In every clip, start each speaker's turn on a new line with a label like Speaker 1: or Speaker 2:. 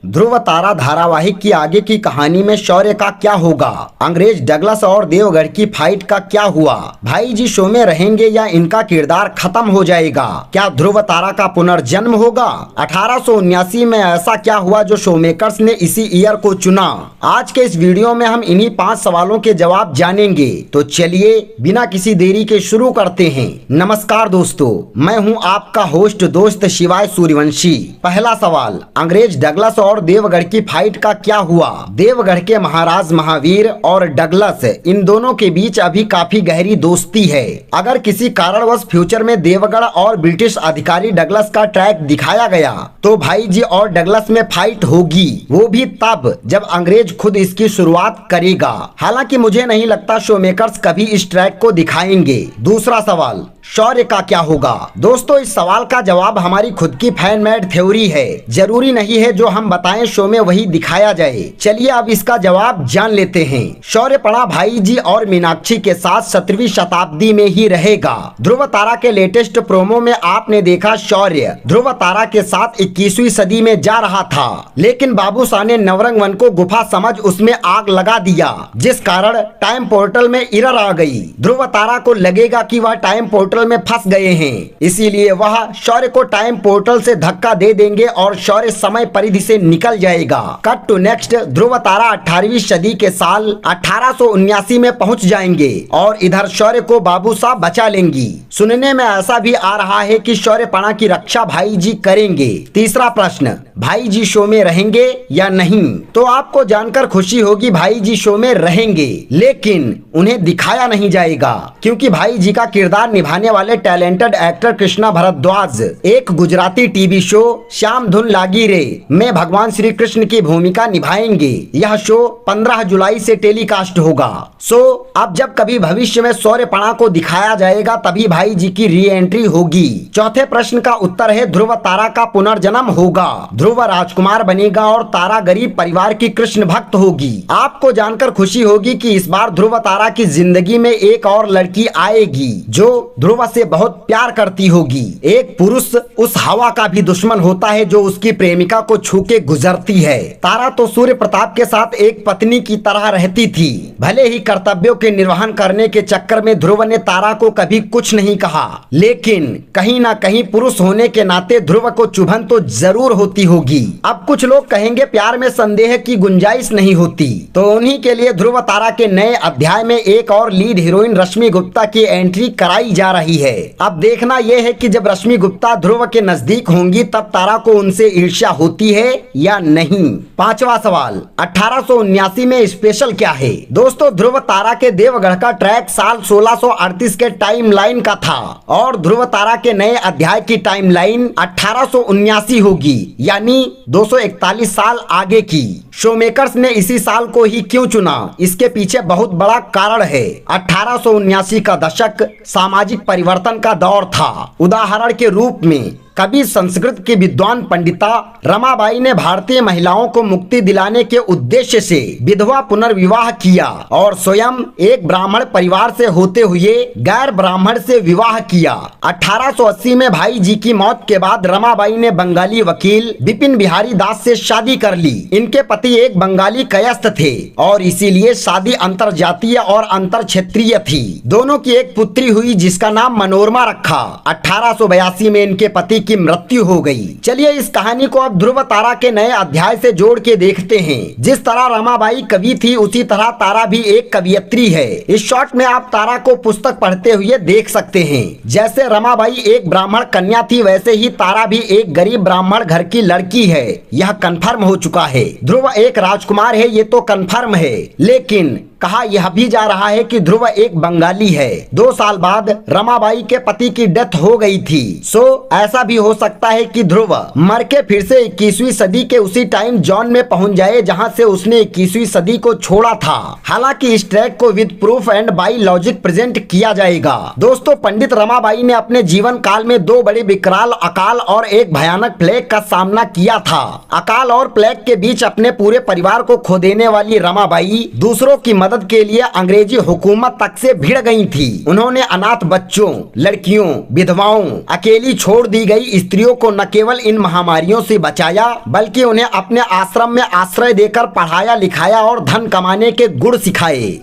Speaker 1: ध्रुव तारा धारावाहिक की आगे की कहानी में शौर्य का क्या होगा, अंग्रेज डगलस और देवगढ़ की फाइट का क्या हुआ, भाई जी शो में रहेंगे या इनका किरदार खत्म हो जाएगा, क्या ध्रुव तारा का पुनर्जन्म होगा। 1879 में ऐसा क्या हुआ जो शो मेकर्स ने इसी ईयर को चुना। आज के इस वीडियो में हम इन्हीं 5 सवालों के जवाब जानेंगे। तो चलिए बिना किसी देरी के शुरू करते हैं। नमस्कार दोस्तों, मैं हूं आपका होस्ट दोस्त शिवाय सूर्यवंशी। पहला सवाल, अंग्रेज डगलस और देवगढ़ की फाइट का क्या हुआ। देवगढ़ के महाराज महावीर और डगलस, इन दोनों के बीच अभी काफी गहरी दोस्ती है। अगर किसी कारणवश फ्यूचर में देवगढ़ और ब्रिटिश अधिकारी डगलस का ट्रैक दिखाया गया तो भाई जी और डगलस में फाइट होगी, वो भी तब जब अंग्रेज खुद इसकी शुरुआत करेगा। हालांकि मुझे नहीं लगता शो मेकर्स कभी इस ट्रैक को दिखाएंगे। दूसरा सवाल, शौर्य का क्या होगा। दोस्तों, इस सवाल का जवाब हमारी खुद की फैन मेड थ्योरी है। जरूरी नहीं है जो हम बताएं शो में वही दिखाया जाए। चलिए अब इसका जवाब जान लेते हैं। शौर्य पड़ा भाई जी और मीनाक्षी के साथ 17वीं शताब्दी में ही रहेगा। ध्रुव तारा के लेटेस्ट प्रोमो में आपने देखा शौर्य ध्रुव तारा के साथ 21वीं सदी में जा रहा था, लेकिन बाबूसाह ने नवरंग वन को गुफा समझ उसमें आग लगा दिया, जिस कारण टाइम पोर्टल में एरर आ गई। ध्रुव तारा को लगेगा कि वह टाइम पोर्टल में फंस गए हैं, इसीलिए वह शौर्य को टाइम पोर्टल से धक्का दे देंगे और शौर्य समय परिधि से निकल जाएगा। कट टू नेक्स्ट, ध्रुव तारा 18वीं सदी के साल 1879 में पहुंच जाएंगे और इधर शौर्य को बाबूसाह बचा लेंगी। सुनने में ऐसा भी आ रहा है कि शौर्यपणा की रक्षा भाई जी करेंगे। तीसरा प्रश्न, भाई जी शो में रहेंगे या नहीं। तो आपको जानकर खुशी होगी, भाई जी शो में रहेंगे, लेकिन उन्हें दिखाया नहीं जाएगा, क्योंकि भाई जी का किरदार निभाने वाले टैलेंटेड एक्टर कृष्णा भारद्वाज एक गुजराती टीवी शो श्याम धुन लागी रे में भगवान श्री कृष्ण की भूमिका निभाएंगे। यह शो 15 जुलाई से टेलीकास्ट होगा। सो अब जब कभी भविष्य में शौर्यपणा को दिखाया जाएगा तभी भाई जी की री एंट्री होगी। चौथे प्रश्न का उत्तर है ध्रुव तारा का पुनर्जन्म होगा। ध्रुव राजकुमार बनेगा और तारा गरीब परिवार की कृष्ण भक्त होगी। आपको जानकर खुशी होगी कि इस बार ध्रुव तारा की जिंदगी में एक और लड़की आएगी जो ध्रुव से बहुत प्यार करती होगी। एक पुरुष उस हवा का भी दुश्मन होता है जो उसकी प्रेमिका को छू के गुजरती है। तारा तो सूर्य प्रताप के साथ एक पत्नी की तरह रहती थी। भले ही कर्तव्यों के निर्वहन करने के चक्कर में ध्रुव ने तारा को कभी कुछ नहीं कहा, लेकिन कहीं ना कहीं पुरुष होने के नाते ध्रुव को चुभन तो जरूर होती होगी। अब कुछ लोग कहेंगे प्यार में संदेह की गुंजाइश नहीं होती, तो उन्हीं के लिए ध्रुव तारा के नए अध्याय में एक और लीड हीरोइन रश्मि गुप्ता की एंट्री कराई जा रही है। अब देखना यह है कि जब रश्मि गुप्ता ध्रुव के नजदीक होंगी तब तारा को उनसे ईर्ष्या होती है या नहीं। पांचवा सवाल, 1879 में स्पेशल क्या है। दोस्तों, ध्रुव तारा के देवगढ़ का ट्रैक साल 1638 के टाइमलाइन का था और ध्रुव तारा के नए अध्याय की टाइमलाइन 1879 होगी, यानी 241 साल आगे की। शो मेकर्स ने इसी साल को ही क्यों चुना, इसके पीछे बहुत बड़ा कारण है। 1879 का दशक सामाजिक परिवर्तन का दौर था। उदाहरण के रूप में कभी संस्कृत की विद्वान पंडिता रमाबाई ने भारतीय महिलाओं को मुक्ति दिलाने के उद्देश्य से विधवा पुनर्विवाह किया और स्वयं एक ब्राह्मण परिवार से होते हुए गैर ब्राह्मण से विवाह किया। 1880 में भाई जी की मौत के बाद रमाबाई ने बंगाली वकील बिपिन बिहारी दास से शादी कर ली। इनके पति एक बंगाली कायस्थ थे और इसीलिए शादी अंतर जातीय और अंतर क्षेत्रीय थी। दोनों की एक पुत्री हुई जिसका नाम मनोरमा रखा। 1882 में इनके पति की मृत्यु हो गई। चलिए इस कहानी को अब ध्रुव तारा के नए अध्याय से जोड़ के देखते हैं। जिस तरह रमाबाई कवि थी उसी तरह तारा भी एक कवियत्री है। इस शॉर्ट में आप तारा को पुस्तक पढ़ते हुए देख सकते हैं। जैसे रमाबाई एक ब्राह्मण कन्या थी, वैसे ही तारा भी एक गरीब ब्राह्मण घर की लड़की है। यह कंफर्म हो चुका है। ध्रुव एक राजकुमार है, ये तो कंफर्म है, लेकिन कहा यह भी जा रहा है कि ध्रुव एक बंगाली है। 2 साल बाद रमाबाई के पति की डेथ हो गई थी। सो ऐसा भी हो सकता है कि ध्रुव मर के फिर से 21वीं सदी के उसी टाइम जॉन में पहुंच जाए जहां से उसने 21वीं सदी को छोड़ा था। हालांकि इस ट्रैक को with proof and by logic present किया जाएगा। दोस्तों, पंडित रमाबाई ने अपने जीवन काल में 2 बड़े विकराल अकाल और एक भयानक प्लेग का सामना किया था। अकाल और प्लेग के बीच अपने पूरे परिवार को खो देने वाली रमाबाई दूसरों की मदद के लिए अंग्रेजी हुकूमत तक से भिड़ गई थी। उन्होंने अनाथ बच्चों, लड़कियों, विधवाओं, अकेली छोड़ दी गई स्त्रियों को न केवल इन महामारियों से बचाया बल्कि उन्हें अपने आश्रम में आश्रय देकर पढ़ाया लिखाया और धन कमाने के गुण सिखाए।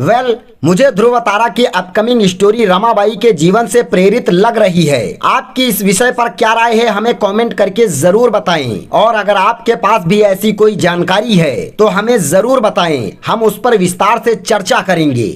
Speaker 1: मुझे ध्रुव तारा की अपकमिंग स्टोरी रमाबाई के जीवन से प्रेरित लग रही है। आपकी इस विषय पर क्या राय है हमें कमेंट करके जरूर बताएं और अगर आपके पास भी ऐसी कोई जानकारी है तो हमें जरूर बताएं, हम उस पर विस्तार से चर्चा करेंगे।